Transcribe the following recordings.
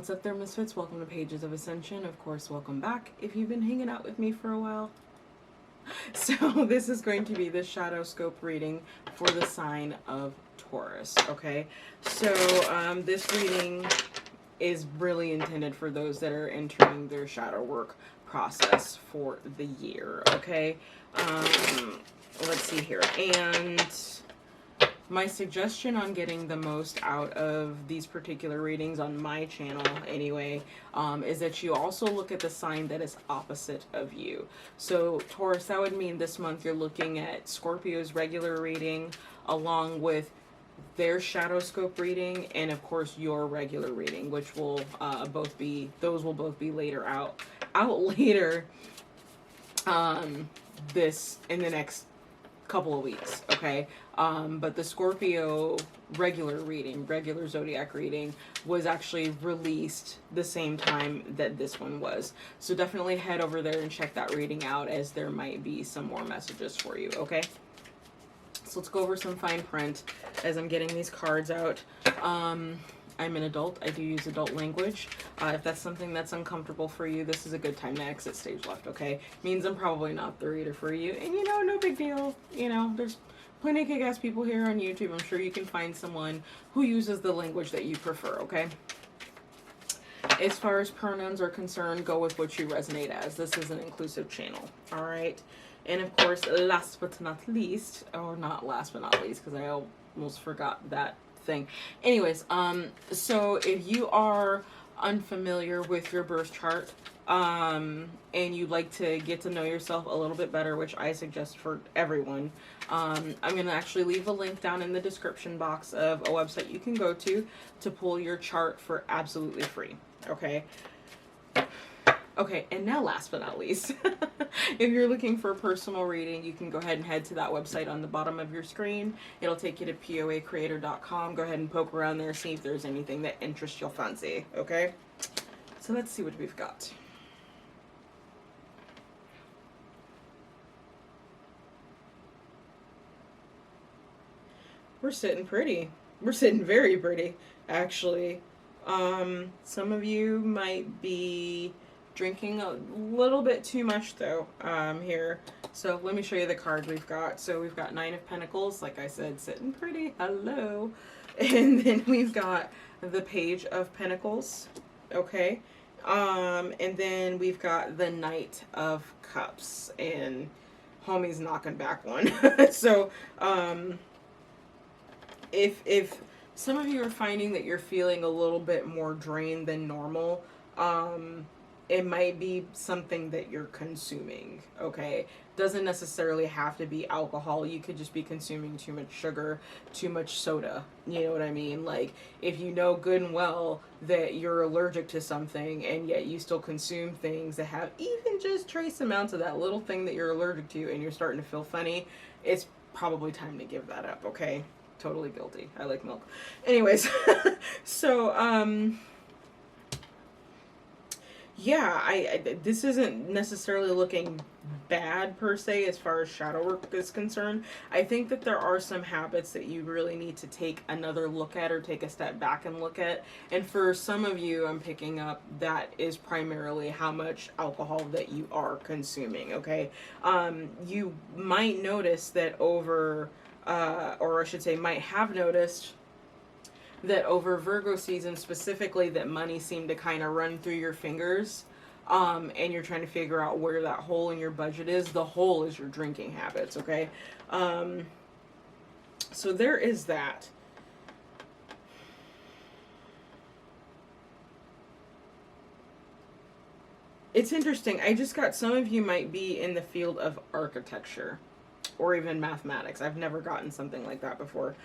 What's up there, Misfits? Welcome to Pages of Ascension. Of course, welcome back if you've been hanging out with me for a while. So this is going to be the Shadowscope reading for the sign of Taurus, okay? So this reading is really intended for those that are entering their shadow work process for the year, okay? Let's see here. And my suggestion on getting the most out of these particular readings on my channel anyway, is that you also look at the sign that is opposite of you. So Taurus, that would mean this month you're looking at Scorpio's regular reading along with their Shadowscope reading and of course your regular reading, which will both be later out later this in the next couple of weeks, okay? But the Scorpio regular zodiac reading was actually released the same time that this one was. So definitely head over there and check that reading out, as there might be some more messages for you, okay? So let's go over some fine print as I'm getting these cards out. I'm an adult. I do use adult language. If that's something that's uncomfortable for you, this is a good time to exit stage left, okay? Means I'm probably not the reader for you. And, you know, no big deal. You know, there's plenty of kick-ass people here on YouTube. I'm sure you can find someone who uses the language that you prefer, okay? As far as pronouns are concerned, go with what you resonate as. This is an inclusive channel, all right? And, of course, last but not least, or not last but not least, because I almost forgot that thing. Anyways, so if you are unfamiliar with your birth chart, and you'd like to get to know yourself a little bit better, which I suggest for everyone, I'm going to actually leave a link down in the description box of a website you can go to pull your chart for absolutely free, okay? Okay, and now last but not least, if you're looking for a personal reading, you can go ahead and head to that website on the bottom of your screen. It'll take you to POACreator.com. Go ahead and poke around there, see if there's anything that interests your fancy, okay? So let's see what we've got. We're sitting pretty. We're sitting very pretty, actually. Some of you might be drinking a little bit too much though here. So let me show you the cards we've got. So we've got Nine of Pentacles, like I said, sitting pretty. Hello. And then we've got the Page of Pentacles. Okay. And then we've got the Knight of Cups, and homie's knocking back one. So if some of you are finding that you're feeling a little bit more drained than normal, it might be something that you're consuming, okay? Doesn't necessarily have to be alcohol. You could just be consuming too much sugar, too much soda. You know what I mean? Like, if you know good and well that you're allergic to something and yet you still consume things that have even just trace amounts of that little thing that you're allergic to and you're starting to feel funny, it's probably time to give that up, okay? Totally guilty. I like milk. Anyways, so, yeah, this isn't necessarily looking bad per se as far as shadow work is concerned. I think that there are some habits that you really need to take another look at or take a step back and look at. And for some of you, I'm picking up that is primarily how much alcohol that you are consuming, okay? You might notice that over, or I should say might have noticed that over Virgo season specifically, that money seemed to kind of run through your fingers, and you're trying to figure out where that hole in your budget is. The hole is your drinking habits, okay? So there is that. It's interesting. I just got some of you might be in the field of architecture or even mathematics. I've never gotten something like that before.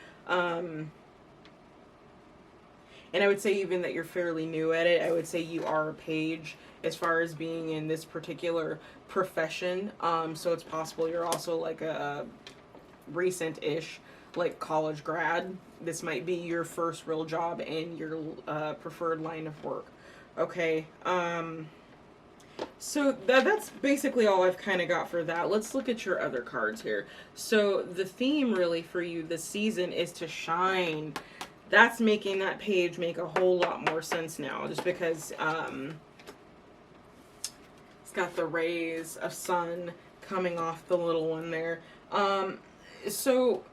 And I would say even that you're fairly new at it. I would say you are a page as far as being in this particular profession. So it's possible you're also like a recent-ish, like college grad. This might be your first real job and your preferred line of work. Okay. So that's basically all I've kind of got for that. Let's look at your other cards here. So the theme really for you this season is to shine. that's making that page make a whole lot more sense now, just because it's got the rays of sun coming off the little one there. So,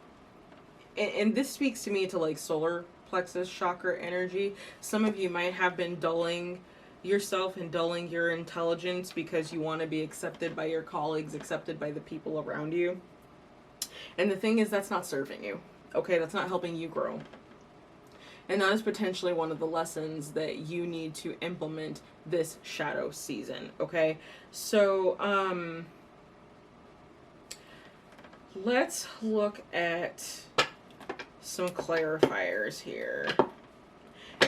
and this speaks to me to like solar plexus chakra energy. Some of you might have been dulling yourself and dulling your intelligence because you want to be accepted by your colleagues, accepted by the people around you. And the thing is, that's not serving you. Okay, that's not helping you grow. And that is potentially one of the lessons that you need to implement this shadow season. Okay, so let's look at some clarifiers here.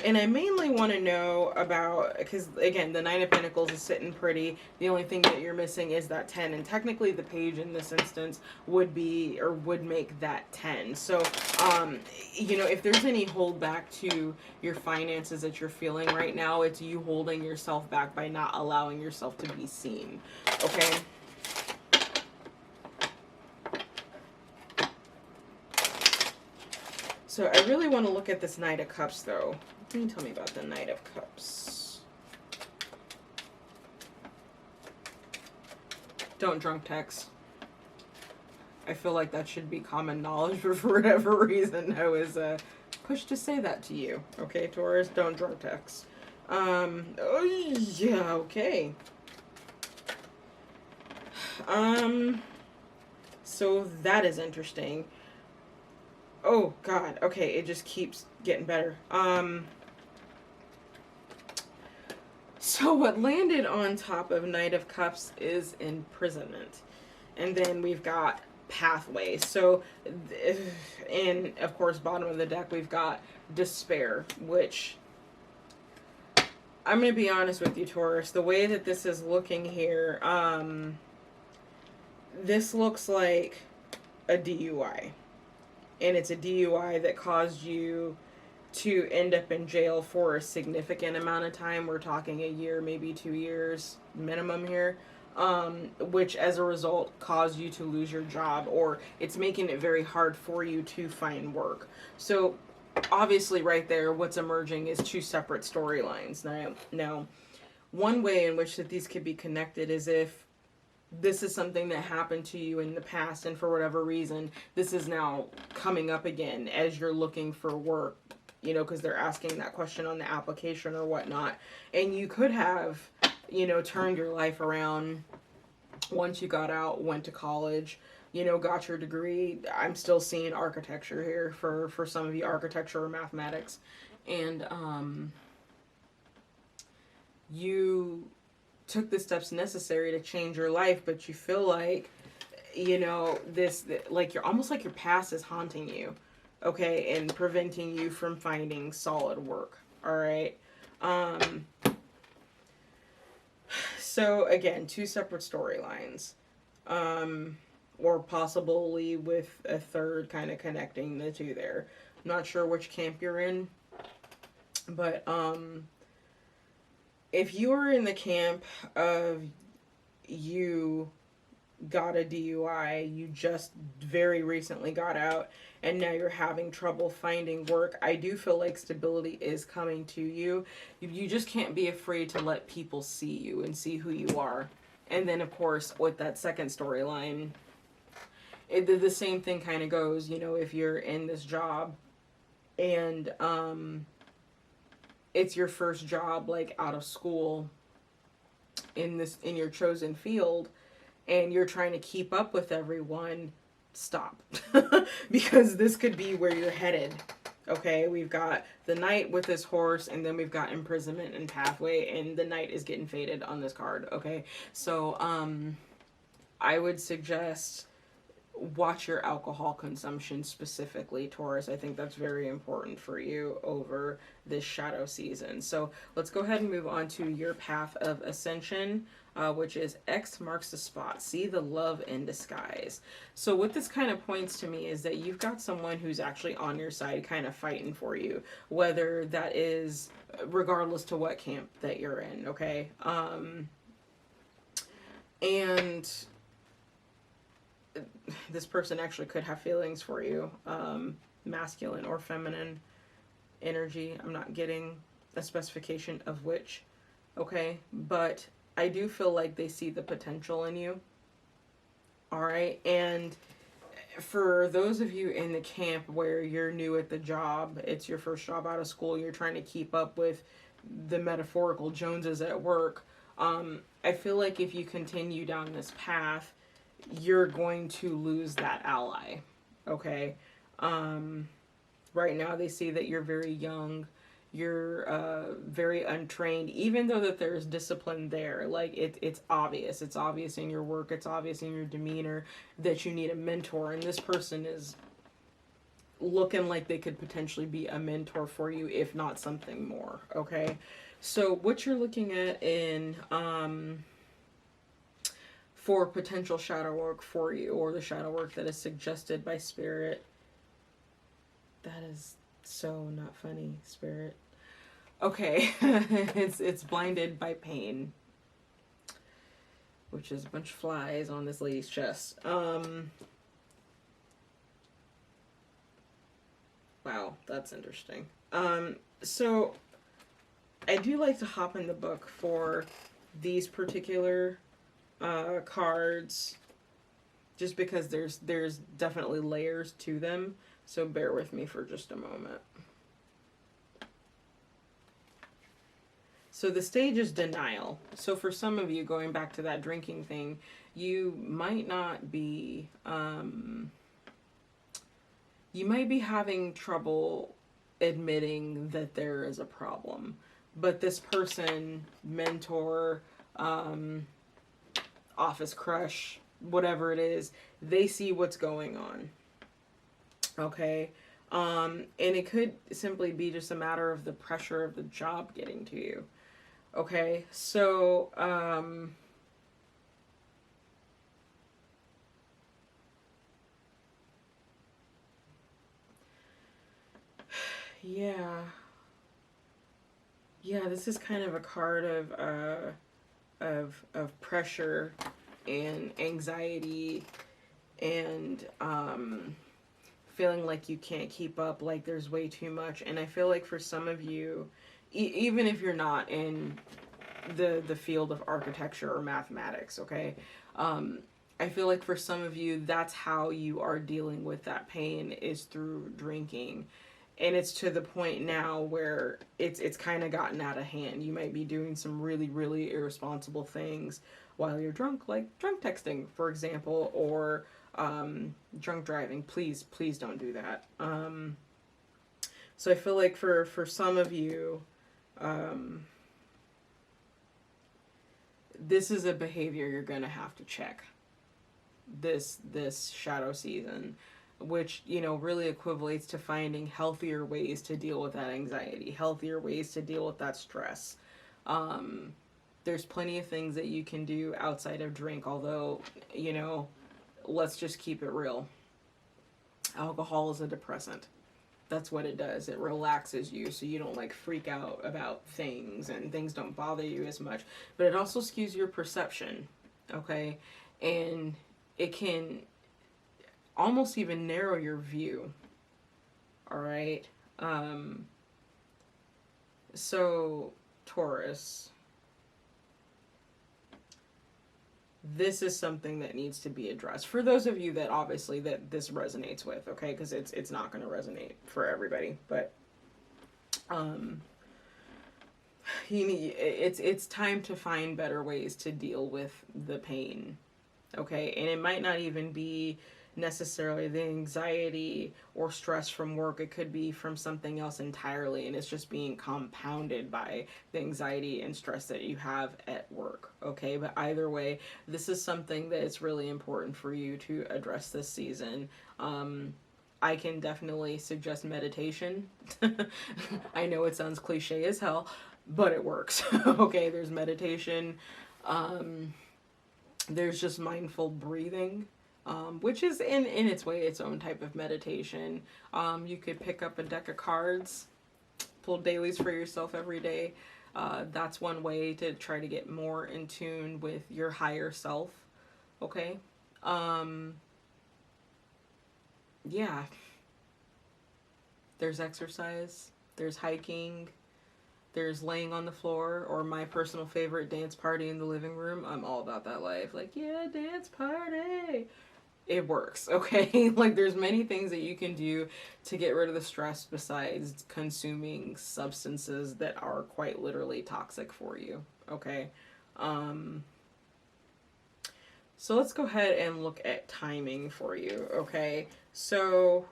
And I mainly want to know about, because again, the Nine of Pentacles is sitting pretty. The only thing that you're missing is that 10. And technically the page in this instance would be, or would make that 10. So, you know, if there's any holdback to your finances that you're feeling right now, it's you holding yourself back by not allowing yourself to be seen. Okay? So I really want to look at this Knight of Cups, though. What can you tell me about the Knight of Cups? Don't drunk text. I feel like that should be common knowledge, but for whatever reason, I was pushed to say that to you. Okay, Taurus, don't drunk text. Oh, yeah, okay. So that is interesting. Oh, God. Okay, it just keeps getting better. So what landed on top of Knight of Cups is imprisonment. And then we've got pathway. So, and of course, bottom of the deck, we've got despair, which I'm going to be honest with you, Taurus. The way that this is looking here, this looks like a DUI. And it's a DUI that caused you to end up in jail for a significant amount of time. We're talking a year, maybe 2 years minimum here, which as a result caused you to lose your job, or it's making it very hard for you to find work. So obviously right there, what's emerging is two separate storylines. Now, one way in which that these could be connected is if this is something that happened to you in the past, and for whatever reason, this is now coming up again as you're looking for work, you know, because they're asking that question on the application or whatnot. And you could have, you know, turned your life around once you got out, went to college, you know, got your degree. I'm still seeing architecture here for some of you, architecture or mathematics. And you took the steps necessary to change your life, but you feel like, you know, this, like you're almost like your past is haunting you, okay, and preventing you from finding solid work. All right. So again, two separate storylines, or possibly with a third kind of connecting the two there. I'm not sure which camp you're in, but if you're in the camp of you got a DUI, you just very recently got out, and now you're having trouble finding work, I do feel like stability is coming to you. You just can't be afraid to let people see you and see who you are. And then, of course, with that second storyline, the same thing kind of goes, you know, if you're in this job and it's your first job, like out of school in your chosen field, and you're trying to keep up with everyone, stop. Because this could be where you're headed. Okay, we've got the Knight with this horse, and then we've got imprisonment and pathway, and the Knight is getting faded on this card. Okay, so I would suggest watch your alcohol consumption specifically, Taurus. I think that's very important for you over this shadow season. So let's go ahead and move on to your path of ascension, which is X marks the spot. See the love in disguise. So what this kind of points to me is that you've got someone who's actually on your side, kind of fighting for you, whether that is regardless to what camp that you're in. Okay. And this person actually could have feelings for you, masculine or feminine. energy. I'm not getting a specification of which, okay? But I do feel like they see the potential in you. All right? And for those of you in the camp where you're new at the job, it's your first job out of school, you're trying to keep up with the metaphorical Joneses at work, I feel like if you continue down this path, you're going to lose that ally, okay? Right now they see that you're very young, you're very untrained, even though that there's discipline there. Like it's obvious in your work, it's obvious in your demeanor that you need a mentor, and this person is looking like they could potentially be a mentor for you, if not something more, okay? So what you're looking at in for potential shadow work for you, or the shadow work that is suggested by Spirit. That is so not funny, Spirit. Okay, it's blinded by pain, which is a bunch of flies on this lady's chest. Wow, that's interesting. So I do like to hop in the book for these particular cards, just because there's definitely layers to them. So bear with me for just a moment. So the stage is denial. So for some of you, going back to that drinking thing, you might not be, you might be having trouble admitting that there is a problem. But this person, mentor, office crush, whatever it is, they see what's going on. Okay? And it could simply be just a matter of the pressure of the job getting to you. Okay? So, yeah. Yeah, this is kind of a card of pressure and anxiety and feeling like you can't keep up, like there's way too much. And I feel like for some of you, even if you're not in the field of architecture or mathematics, okay, I feel like for some of you, that's how you are dealing with that pain, is through drinking. And it's to the point now where it's kind of gotten out of hand. You might be doing some really, really irresponsible things while you're drunk, like drunk texting, for example, or drunk driving. Please don't do that. So I feel like for some of you, this is a behavior you're going to have to check this shadow season, which, you know, really equivalates to finding healthier ways to deal with that anxiety, healthier ways to deal with that stress. There's plenty of things that you can do outside of drink, although, you know, let's just keep it real. Alcohol is a depressant. That's what it does. It relaxes you so you don't like freak out about things and things don't bother you as much. But it also skews your perception, okay? And it can almost even narrow your view, all right? So, Taurus, this is something that needs to be addressed. For those of you that obviously that this resonates with, okay? Because it's not going to resonate for everybody, but you need, it's time to find better ways to deal with the pain, okay? And it might not even be necessarily the anxiety or stress from work. It could be from something else entirely, and it's just being compounded by the anxiety and stress that you have at work, okay? But either way, this is something that is really important for you to address this season. I can definitely suggest meditation. I know it sounds cliche as hell, but it works. Okay, there's meditation. There's just mindful breathing, which is in its way its own type of meditation. You could pick up a deck of cards, pull dailies for yourself every day. That's one way to try to get more in tune with your higher self. Okay? Yeah. There's exercise. there's hiking, there's laying on the floor, or my personal favorite, dance party in the living room. I'm all about that life. Like, yeah, dance party. It works, okay? Like, there's many things that you can do to get rid of the stress besides consuming substances that are quite literally toxic for you, okay? So let's go ahead and look at timing for you, okay? So,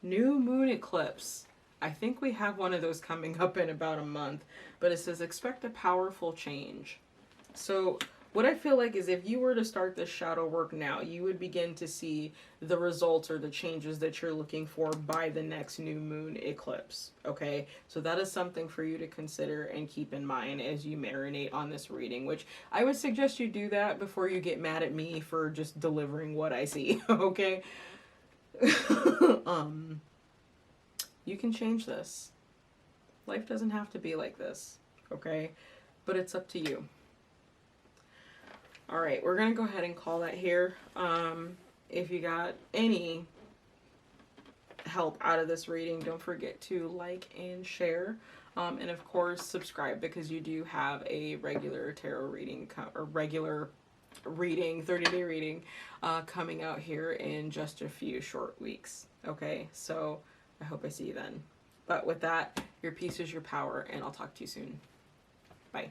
new moon eclipse. I think we have one of those coming up in about a month, but it says expect a powerful change. So what I feel like is if you were to start this shadow work now, you would begin to see the results or the changes that you're looking for by the next new moon eclipse, okay? So that is something for you to consider and keep in mind as you marinate on this reading, which I would suggest you do that before you get mad at me for just delivering what I see, okay? You can change this. Life doesn't have to be like this, okay? But it's up to you. All right, we're going to go ahead and call that here. If you got any help out of this reading, don't forget to like and share. And of course, subscribe, because you do have a regular tarot reading, or regular reading, 30-day reading, coming out here in just a few short weeks. Okay, so I hope I see you then. But with that, your peace is your power, and I'll talk to you soon. Bye.